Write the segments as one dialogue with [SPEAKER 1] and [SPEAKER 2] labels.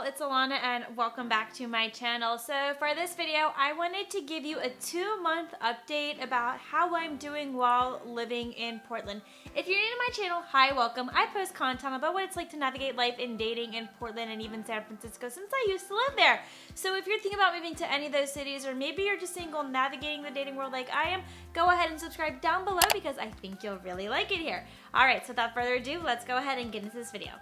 [SPEAKER 1] it's Ilana and welcome back to my channel. So for this video, I wanted to give you a 2-month update about how I'm doing while living in Portland. If you're new to my channel, hi, welcome. I post content about what it's like to navigate life in dating in Portland and even San Francisco since I used to live there. So if you're thinking about moving to any of those cities, or maybe you're just single navigating the dating world like I am, go ahead and subscribe down below because I think you'll really like it here. All right, so without further ado, let's go ahead and get into this video.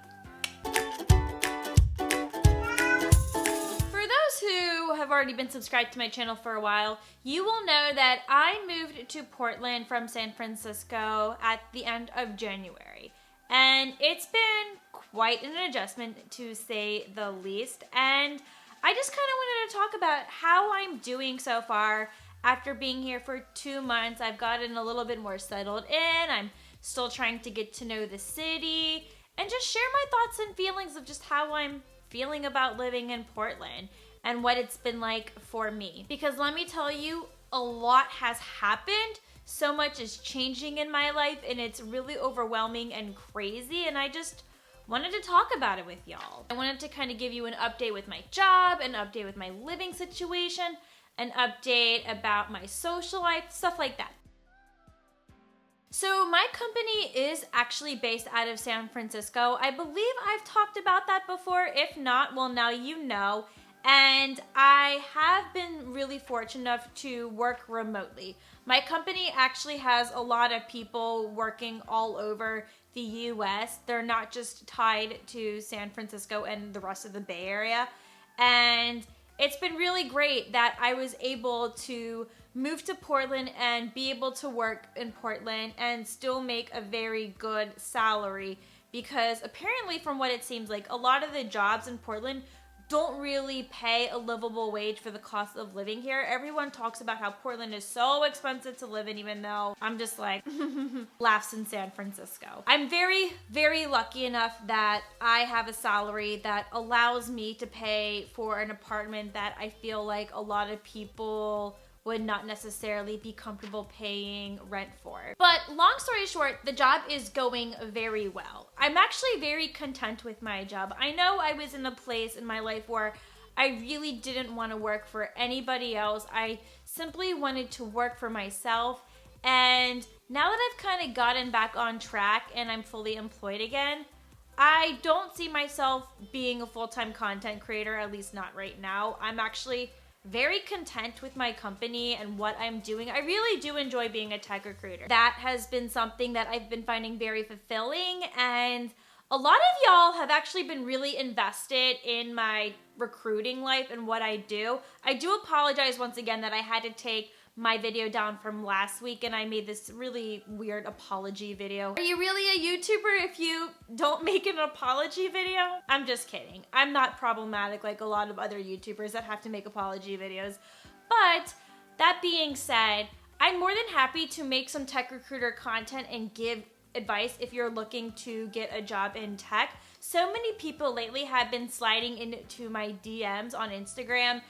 [SPEAKER 1] Who have already been subscribed to my channel for a while, you will know that I moved to Portland from San Francisco at the end of January. And it's been quite an adjustment, to say the least. And I just kind of wanted to talk about how I'm doing so far after being here for 2 months. I've gotten a little bit more settled in. I'm still trying to get to know the city and just share my thoughts and feelings of just how I'm feeling about living in Portland and what it's been like for me. Because let me tell you, a lot has happened. So much is changing in my life and it's really overwhelming and crazy, and I just wanted to talk about it with y'all. I wanted to kind of give you an update with my job, an update with my living situation, an update about my social life, stuff like that. So my company is actually based out of San Francisco. I believe I've talked about that before. If not, well, now you know. And I have been really fortunate enough to work remotely. My company actually has a lot of people working all over the US. They're not just tied to San Francisco and the rest of the Bay Area. And it's been really great that I was able to move to Portland and be able to work in Portland and still make a very good salary, because apparently, from what it seems like, a lot of the jobs in Portland don't really pay a livable wage for the cost of living here. Everyone talks about how Portland is so expensive to live in, even though I'm just like, laughs in San Francisco. I'm very, very lucky enough that I have a salary that allows me to pay for an apartment that I feel like a lot of people would not necessarily be comfortable paying rent for. But long story short, the job is going very well. I'm actually very content with my job. I know I was in a place in my life where I really didn't want to work for anybody else. I simply wanted to work for myself. And now that I've kind of gotten back on track and I'm fully employed again, I don't see myself being a full-time content creator, at least not right now. I'm actually very content with my company and what I'm doing. I really do enjoy being a tech recruiter. That has been something that I've been finding very fulfilling, and a lot of y'all have actually been really invested in my recruiting life and what I do. I do apologize once again that I had to take my video down from last week and I made this really weird apology video. Are you really a YouTuber if you don't make an apology video? I'm just kidding. I'm not problematic like a lot of other YouTubers that have to make apology videos. But that being said, I'm more than happy to make some tech recruiter content and give advice if you're looking to get a job in tech. So many people lately have been sliding into my DMs on Instagram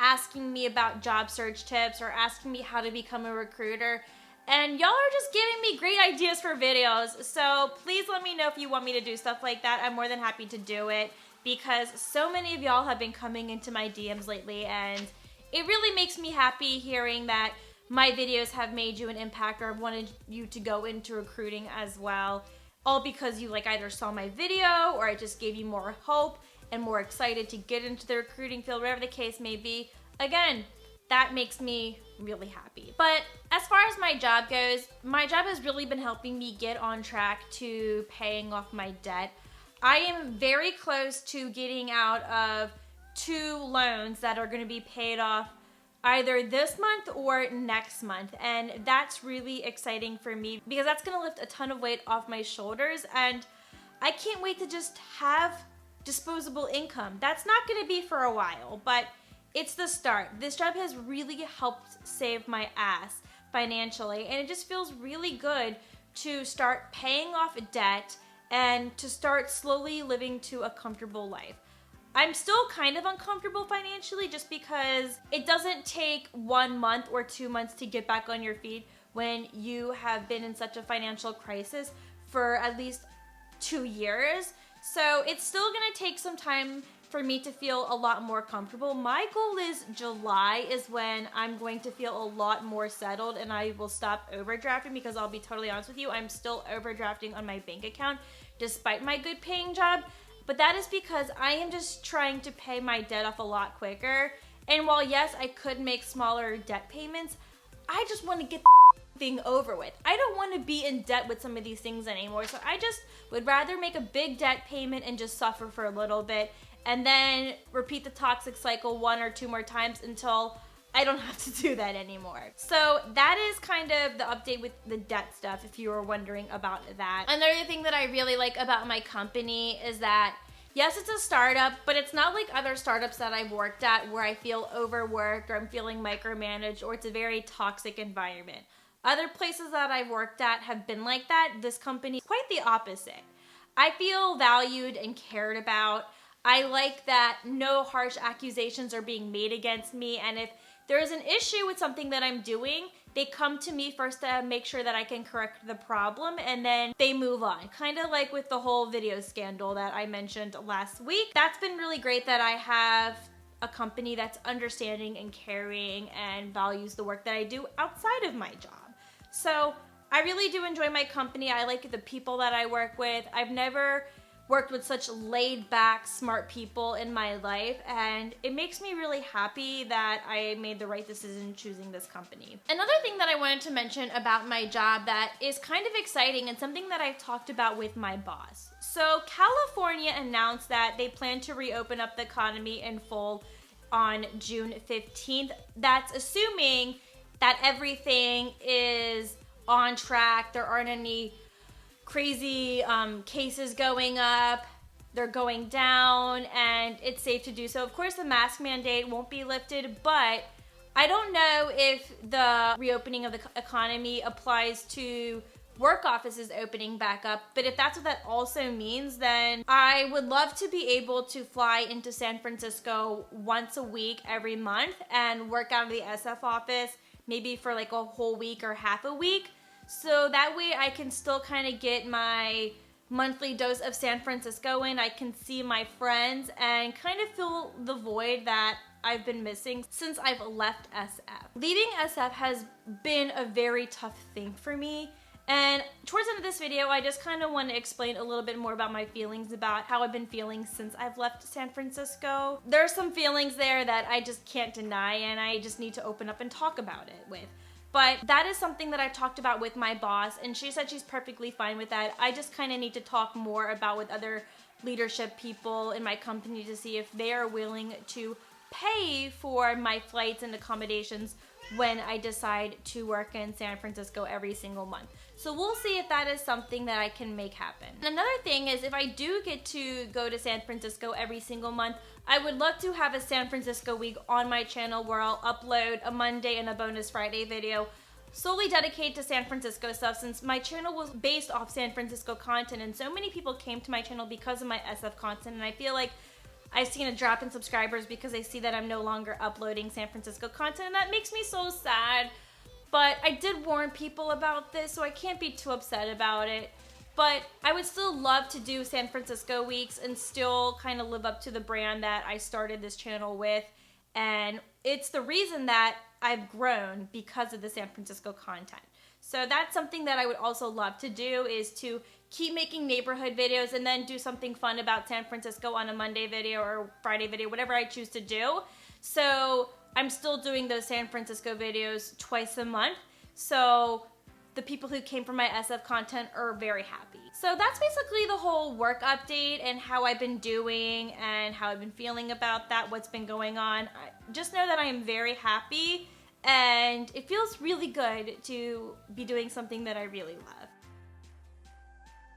[SPEAKER 1] asking me about job search tips or asking me how to become a recruiter. And y'all are just giving me great ideas for videos. So please let me know if you want me to do stuff like that. I'm more than happy to do it because so many of y'all have been coming into my DMs lately, and it really makes me happy hearing that my videos have made you an impact or wanted you to go into recruiting as well. All because you either saw my video or it just gave you more hope and more excited to get into the recruiting field, whatever the case may be. Again, that makes me really happy. But as far as my job goes, my job has really been helping me get on track to paying off my debt. I am very close to getting out of 2 loans that are gonna be paid off either this month or next month. And that's really exciting for me because that's gonna lift a ton of weight off my shoulders, and I can't wait to just have disposable income. That's not gonna be for a while, but it's the start. This job has really helped save my ass financially, and it just feels really good to start paying off debt and to start slowly living to a comfortable life. I'm still kind of uncomfortable financially just because it doesn't take 1 month or 2 months to get back on your feet when you have been in such a financial crisis for at least 2 years. So it's still gonna take some time for me to feel a lot more comfortable. My goal is July is when I'm going to feel a lot more settled and I will stop overdrafting, because I'll be totally honest with you, I'm still overdrafting on my bank account despite my good paying job. But that is because I am just trying to pay my debt off a lot quicker. And while yes, I could make smaller debt payments, I just want to get the thing over with. I don't want to be in debt with some of these things anymore. So I just would rather make a big debt payment and just suffer for a little bit, and then repeat the toxic cycle 1 or 2 more times until I don't have to do that anymore. So that is kind of the update with the debt stuff, if you were wondering about that. Another thing that I really like about my company is that, yes, it's a startup, but it's not like other startups that I've worked at where I feel overworked or I'm feeling micromanaged or it's a very toxic environment. Other places that I've worked at have been like that. This company is quite the opposite. I feel valued and cared about. I like that no harsh accusations are being made against me, and if there is an issue with something that I'm doing, they come to me first to make sure that I can correct the problem, and then they move on. Kind of like with the whole video scandal that I mentioned last week. That's been really great that I have a company that's understanding and caring and values the work that I do outside of my job. So I really do enjoy my company. I like the people that I work with. I've never worked with such laid back, smart people in my life, and it makes me really happy that I made the right decision choosing this company. Another thing that I wanted to mention about my job that is kind of exciting and something that I've talked about with my boss. So California announced that they plan to reopen up the economy in full on June 15th. That's assuming that everything is on track, there aren't any crazy cases going up, they're going down, and it's safe to do so. Of course, the mask mandate won't be lifted, but I don't know if the reopening of the economy applies to work offices opening back up. But if that's what that also means, then I would love to be able to fly into San Francisco once a week every month and work out of the SF office, maybe for like a whole week or half a week. So that way I can still kind of get my monthly dose of San Francisco in. I can see my friends and kind of fill the void that I've been missing since I've left SF. Leaving SF has been a very tough thing for me. And towards the end of this video, I just kind of want to explain a little bit more about my feelings about how I've been feeling since I've left San Francisco. There are some feelings there that I just can't deny, and I just need to open up and talk about it with. But that is something that I've talked about with my boss, and she said she's perfectly fine with that. I just kind of need to talk more about with other leadership people in my company to see if they are willing to pay for my flights and accommodations when I decide to work in San Francisco every single month. So we'll see if that is something that I can make happen. Another thing is, if I do get to go to San Francisco every single month, I would love to have a San Francisco week on my channel where I'll upload a Monday and a bonus Friday video solely dedicated to San Francisco stuff, since my channel was based off San Francisco content and so many people came to my channel because of my SF content, and I feel like I've seen a drop in subscribers because they see that I'm no longer uploading San Francisco content, and that makes me so sad. But I did warn people about this, so I can't be too upset about it. But I would still love to do San Francisco weeks and still kind of live up to the brand that I started this channel with. And it's the reason that I've grown because of the San Francisco content. So that's something that I would also love to do, is to keep making neighborhood videos and then do something fun about San Francisco on a Monday video or Friday video, whatever I choose to do. So I'm still doing those San Francisco videos twice a month. So the people who came from my SF content are very happy. So that's basically the whole work update and how I've been doing and how I've been feeling about that, what's been going on. Just know that I am very happy, and it feels really good to be doing something that I really love.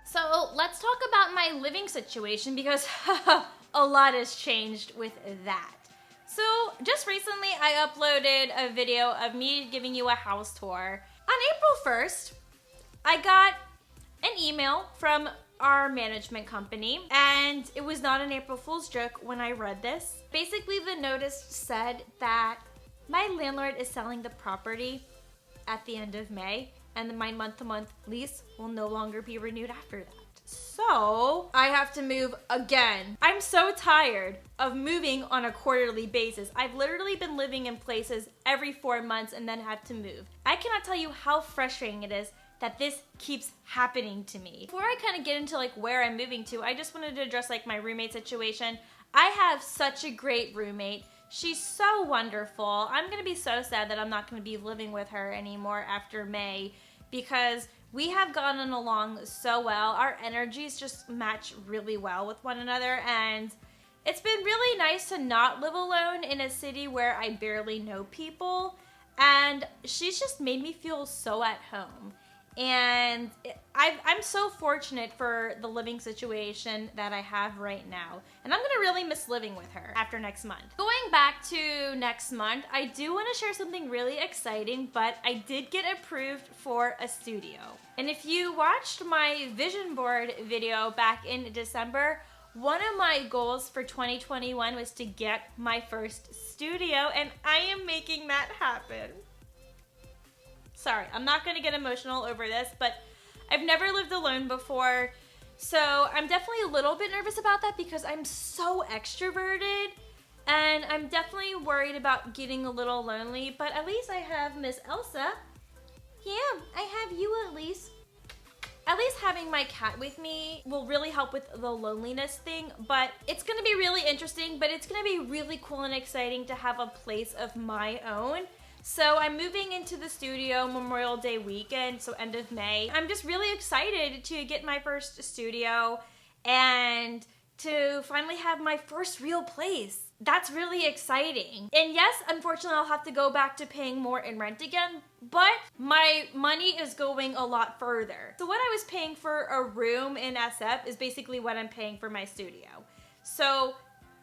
[SPEAKER 1] So let's talk about my living situation, because a lot has changed with that. So just recently I uploaded a video of me giving you a house tour. On April 1st, I got an email from our management company, and it was not an April Fool's joke when I read this. Basically, the notice said that my landlord is selling the property at the end of May, and my month-to-month lease will no longer be renewed after that. So I have to move again. I'm so tired of moving on a quarterly basis. I've literally been living in places every 4 months and then have to move. I cannot tell you how frustrating it is that this keeps happening to me. Before I kind of get into like where I'm moving to, I just wanted to address like my roommate situation. I have such a great roommate. She's so wonderful. I'm gonna be so sad that I'm not gonna be living with her anymore after May, because we have gotten along so well. Our energies just match really well with one another, and it's been really nice to not live alone in a city where I barely know people, and she's just made me feel so at home. And I'm so fortunate for the living situation that I have right now. And I'm gonna really miss living with her after next month. Going back to next month, I do want to share something really exciting, but I did get approved for a studio. And if you watched my vision board video back in December, one of my goals for 2021 was to get my first studio, and I am making that happen. Sorry, I'm not gonna get emotional over this, but I've never lived alone before, so I'm definitely a little bit nervous about that because I'm so extroverted, and I'm definitely worried about getting a little lonely, but at least I have Miss Elsa. Yeah, I have you at least. At least having my cat with me will really help with the loneliness thing, but it's gonna be really interesting, but it's gonna be really cool and exciting to have a place of my own. So I'm moving into the studio Memorial Day weekend, so end of May. I'm just really excited to get my first studio and to finally have my first real place. That's really exciting. And yes, unfortunately, I'll have to go back to paying more in rent again, but my money is going a lot further. So what I was paying for a room in SF is basically what I'm paying for my studio. So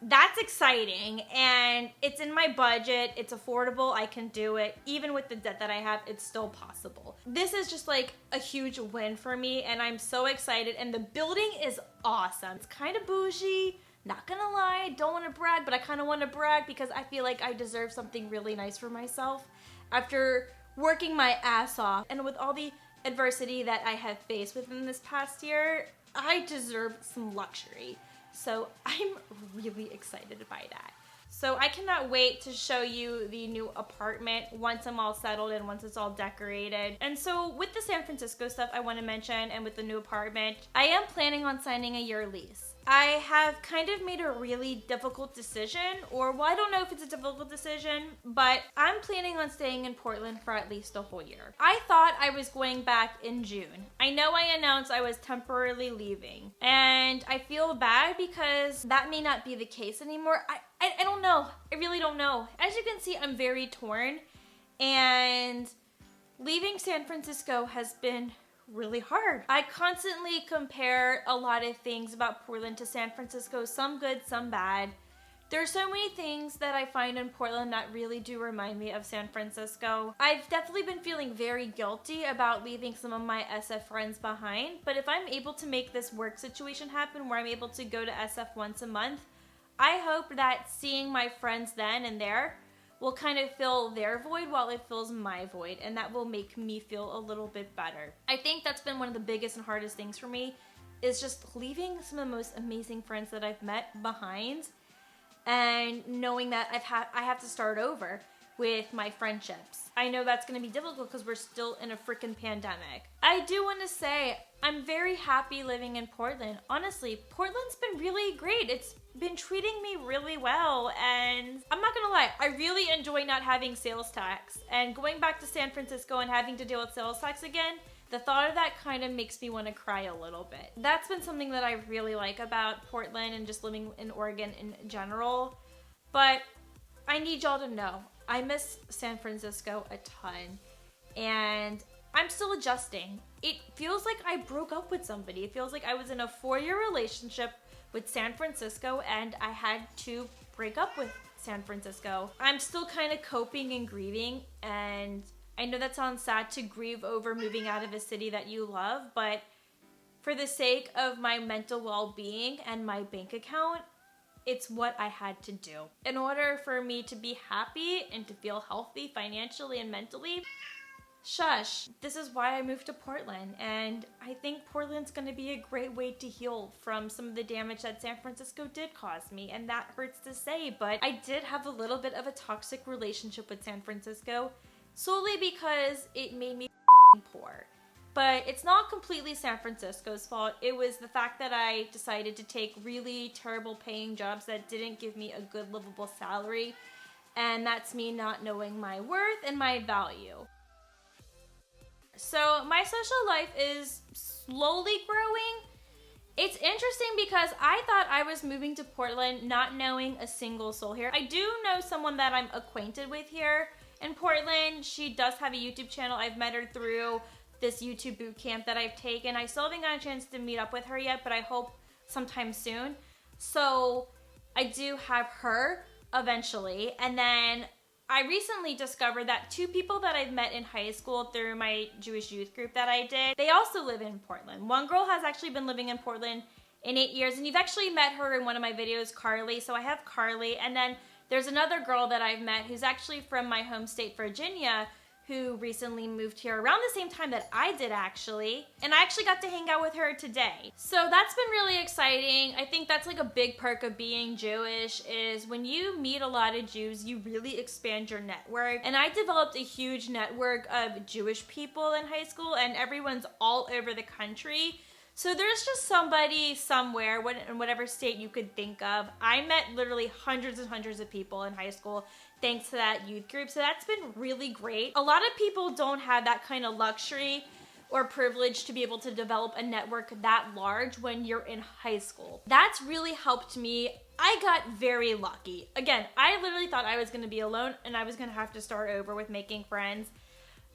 [SPEAKER 1] that's exciting, and it's in my budget, it's affordable, I can do it. Even with the debt that I have, it's still possible. This is just like a huge win for me, and I'm so excited, and the building is awesome. It's kind of bougie, not gonna lie, don't want to brag, but I kind of want to brag because I feel like I deserve something really nice for myself after working my ass off, and with all the adversity that I have faced within this past year, I deserve some luxury. So I'm really excited by that. So I cannot wait to show you the new apartment once I'm all settled and once it's all decorated. And so with the San Francisco stuff I want to mention, and with the new apartment, I am planning on signing a year lease. I have kind of made a really difficult decision, or well, I don't know if it's a difficult decision, but I'm planning on staying in Portland for at least a whole year. I thought I was going back in June. I know I announced I was temporarily leaving, and I feel bad because that may not be the case anymore. I don't know. I really don't know. As you can see, I'm very torn, and leaving San Francisco has been really hard. I constantly compare a lot of things about Portland to San Francisco, some good, some bad. There's so many things that I find in Portland that really do remind me of San Francisco. I've definitely been feeling very guilty about leaving some of my SF friends behind, but if I'm able to make this work situation happen where I'm able to go to SF once a month, I hope that seeing my friends then and there will kind of fill their void while it fills my void, and that will make me feel a little bit better. I think that's been one of the biggest and hardest things for me, is just leaving some of the most amazing friends that I've met behind, and knowing that I have to start over with my friendships. I know that's gonna be difficult because we're still in a freaking pandemic. I do want to say I'm very happy living in Portland. Honestly, Portland's been really great. It's been treating me really well, and I'm not gonna lie, I really enjoy not having sales tax, and going back to San Francisco and having to deal with sales tax again, the thought of that kind of makes me want to cry a little bit. That's been something that I really like about Portland and just living in Oregon in general, but I need y'all to know, I miss San Francisco a ton, and I'm still adjusting. It feels like I broke up with somebody. It feels like I was in a 4-year relationship with San Francisco, and I had to break up with San Francisco. I'm still kind of coping and grieving, and I know that sounds sad to grieve over moving out of a city that you love, but for the sake of my mental well-being and my bank account, it's what I had to do. In order for me to be happy and to feel healthy financially and mentally, Shush. This is why I moved to Portland, and I think Portland's gonna be a great way to heal from some of the damage that San Francisco did cause me, and that hurts to say, but I did have a little bit of a toxic relationship with San Francisco, solely because it made me poor. But it's not completely San Francisco's fault. It was the fact that I decided to take really terrible paying jobs that didn't give me a good livable salary, and that's me not knowing my worth and my value. So my social life is slowly growing. It's interesting because I thought I was moving to Portland not knowing a single soul here. I do know someone that I'm acquainted with here in Portland. She does have a YouTube channel. I've met her through this YouTube boot camp that I've taken. I still haven't got a chance to meet up with her yet, but I hope sometime soon. So I do have her eventually. And then I recently discovered that 2 people that I've met in high school through my Jewish youth group that I did, they also live in Portland. One girl has actually been living in Portland in 8 years, and you've actually met her in one of my videos, Carly. So I have Carly, and then there's another girl that I've met who's actually from my home state, Virginia, who recently moved here around the same time that I did, actually. And I actually got to hang out with her today. So that's been really exciting. I think that's like a big perk of being Jewish, is when you meet a lot of Jews, you really expand your network. And I developed a huge network of Jewish people in high school, and everyone's all over the country. So there's just somebody somewhere, in whatever state you could think of. I met literally hundreds and hundreds of people in high school thanks to that youth group. So that's been really great. A lot of people don't have that kind of luxury or privilege to be able to develop a network that large when you're in high school. That's really helped me. I got very lucky. Again, I literally thought I was gonna be alone and I was gonna have to start over with making friends.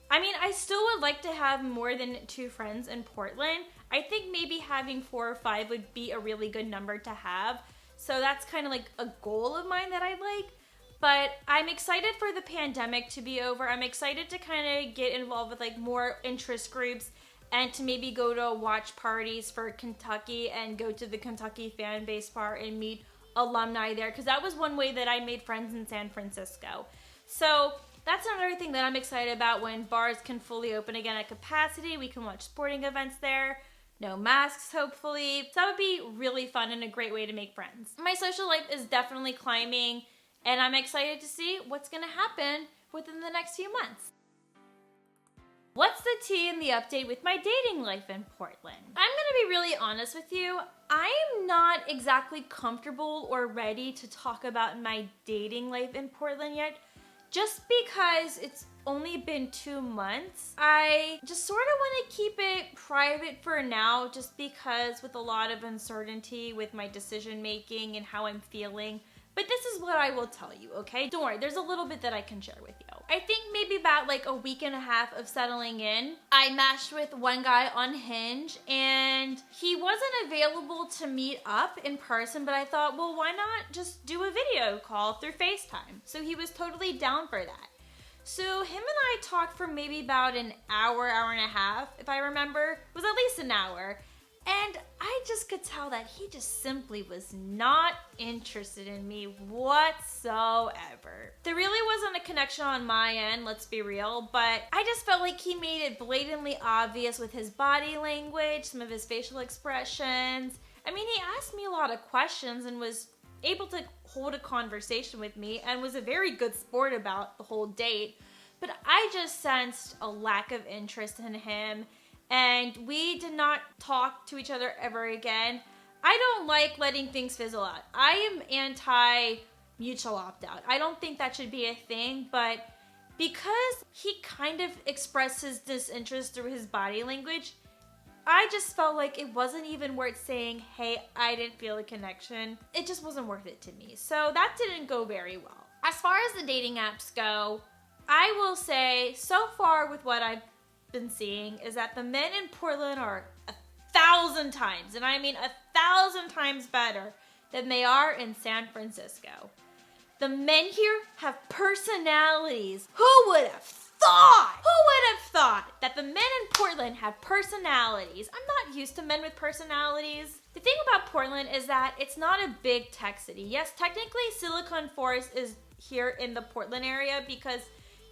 [SPEAKER 1] I mean, I still would like to have more than 2 friends in Portland. I think maybe having 4 or 5 would be a really good number to have. So that's kind of like a goal of mine that I'd like. But I'm excited for the pandemic to be over. I'm excited to kind of get involved with like more interest groups and to maybe go to watch parties for Kentucky and go to the Kentucky fan base bar and meet alumni there. Because that was one way that I made friends in San Francisco. So that's another thing that I'm excited about. When bars can fully open again at capacity, we can watch sporting events there. No masks, hopefully. So that would be really fun and a great way to make friends. My social life is definitely climbing, and I'm excited to see what's gonna happen within the next few months. What's the tea in the update with my dating life in Portland? I'm gonna be really honest with you. I am not exactly comfortable or ready to talk about my dating life in Portland yet, just because it's only been 2 months. I just sort of want to keep it private for now, just because with a lot of uncertainty with my decision making and how I'm feeling. But this is what I will tell you, okay? Don't worry, there's a little bit that I can share with you. I think maybe about like a week and a half of settling in, I matched with one guy on Hinge, and he wasn't available to meet up in person, but I thought, well, why not just do a video call through FaceTime? So he was totally down for that. So him and I talked for maybe about an hour, hour and a half, if I remember. It was at least an hour. And I just could tell that he just simply was not interested in me whatsoever. There really wasn't a connection on my end, let's be real, but I just felt like he made it blatantly obvious with his body language, some of his facial expressions. I mean, he asked me a lot of questions and was able to hold a conversation with me and was a very good sport about the whole date, but I just sensed a lack of interest in him. And we did not talk to each other ever again. I don't like letting things fizzle out. I am anti-mutual opt-out. I don't think that should be a thing, but because he kind of expressed his disinterest through his body language, I just felt like it wasn't even worth saying, hey, I didn't feel a connection. It just wasn't worth it to me. So that didn't go very well. As far as the dating apps go, I will say so far with what I've been seeing is that the men in Portland are 1,000 times, and I mean 1,000 times better than they are in San Francisco. The men here have personalities. Who would have thought? Who would have thought that the men in Portland have personalities? I'm not used to men with personalities. The thing about Portland is that it's not a big tech city. Yes, technically Silicon Forest is here in the Portland area because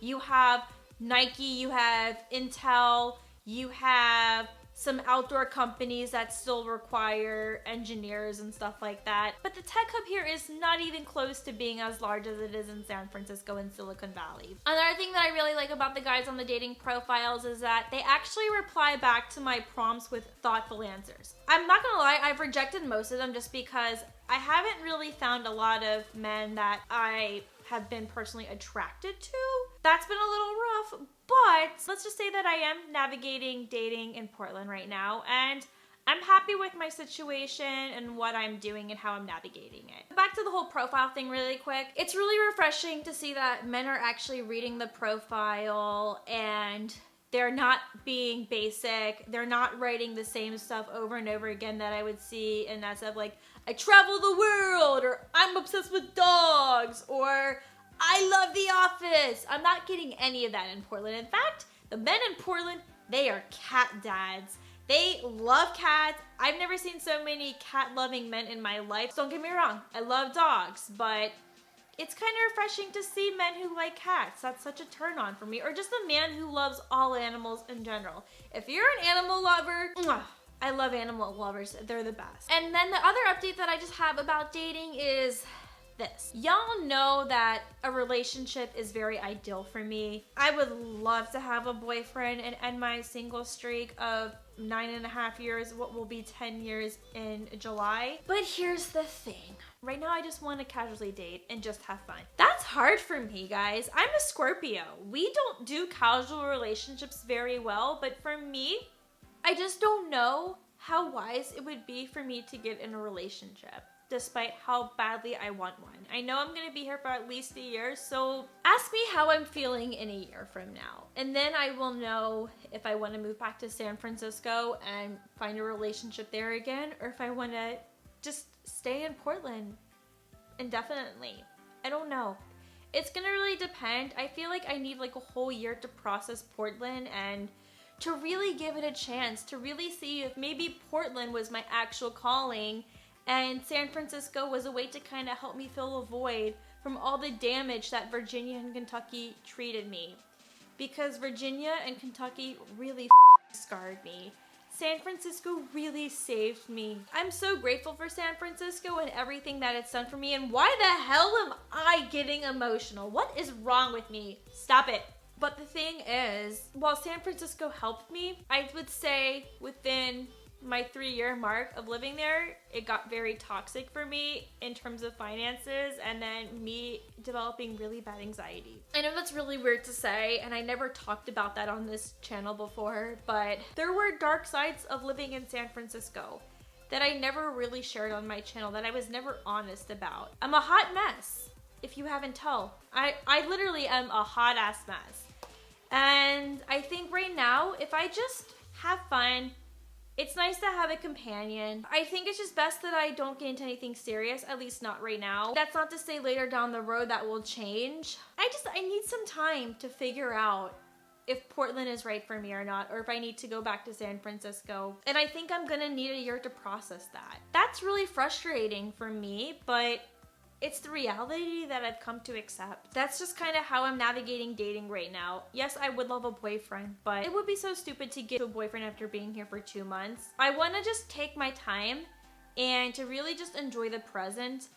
[SPEAKER 1] you have Nike, you have Intel, you have some outdoor companies that still require engineers and stuff like that. But the tech hub here is not even close to being as large as it is in San Francisco and Silicon Valley. Another thing that I really like about the guys on the dating profiles is that they actually reply back to my prompts with thoughtful answers. I'm not gonna lie, I've rejected most of them just because I haven't really found a lot of men that I have been personally attracted to. That's been a little rough, but let's just say that I am navigating dating in Portland right now, and I'm happy with my situation and what I'm doing and how I'm navigating it. Back to the whole profile thing really quick. It's really refreshing to see that men are actually reading the profile and they're not being basic. They're not writing the same stuff over and over again that I would see in that stuff like, I travel the world, or I'm obsessed with dogs, or I love The Office. I'm not getting any of that in Portland. In fact, the men in Portland, they are cat dads. They love cats. I've never seen so many cat-loving men in my life. Don't get me wrong, I love dogs, but it's kind of refreshing to see men who like cats. That's such a turn on for me. Or just a man who loves all animals in general. If you're an animal lover, I love animal lovers. They're the best. And then the other update that I just have about dating is this. Y'all know that a relationship is very ideal for me. I would love to have a boyfriend and end my single streak of 9.5 years, what will be 10 years in July. But here's the thing. Right now I just want to casually date and just have fun. That's hard for me, guys. I'm a Scorpio. We don't do casual relationships very well, but for me, I just don't know how wise it would be for me to get in a relationship, despite how badly I want one. I know I'm gonna be here for at least a year, so ask me how I'm feeling in a year from now. And then I will know if I wanna move back to San Francisco and find a relationship there again, or if I wanna just stay in Portland indefinitely. I don't know. It's gonna really depend. I feel like I need like a whole year to process Portland and to really give it a chance, to really see if maybe Portland was my actual calling and San Francisco was a way to kind of help me fill a void from all the damage that Virginia and Kentucky treated me. Because Virginia and Kentucky really scarred me. San Francisco really saved me. I'm so grateful for San Francisco and everything that it's done for me. And why the hell am I getting emotional? What is wrong with me? Stop it. But the thing is, while San Francisco helped me, I would say within my 3-year mark of living there, it got very toxic for me in terms of finances and then me developing really bad anxiety. I know that's really weird to say, and I never talked about that on this channel before, but there were dark sides of living in San Francisco that I never really shared on my channel, that I was never honest about. I'm a hot mess, if you haven't told. I literally am a hot ass mess. And I think right now, if I just have fun, it's nice to have a companion. I think it's just best that I don't get into anything serious, at least not right now. That's not to say later down the road that will change. I need some time to figure out if Portland is right for me or not, or if I need to go back to San Francisco. And I think I'm gonna need a year to process that. That's really frustrating for me, but it's the reality that I've come to accept. That's just kind of how I'm navigating dating right now. Yes, I would love a boyfriend, but it would be so stupid to get a boyfriend after being here for 2 months. I want to just take my time and to really just enjoy the present.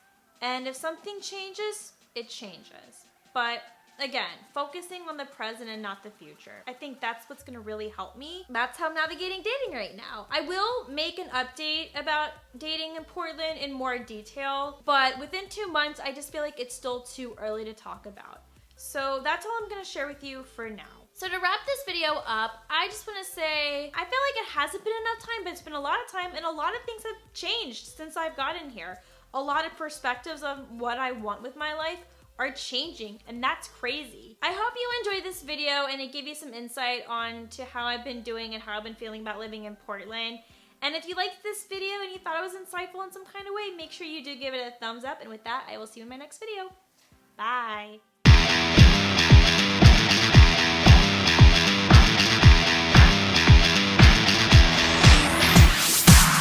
[SPEAKER 1] And if something changes, it changes. But again, focusing on the present and not the future. I think that's what's gonna really help me. That's how I'm navigating dating right now. I will make an update about dating in Portland in more detail, but within 2 months, I just feel like it's still too early to talk about. So that's all I'm gonna share with you for now. So to wrap this video up, I just wanna say, I feel like it hasn't been enough time, but it's been a lot of time and a lot of things have changed since I've gotten here. A lot of perspectives of what I want with my life are changing, and that's crazy. I hope you enjoyed this video and it gave you some insight on to how I've been doing and how I've been feeling about living in Portland. And if you liked this video and you thought it was insightful in some kind of way, make sure you do give it a thumbs up. And with that, I will see you in my next video. Bye.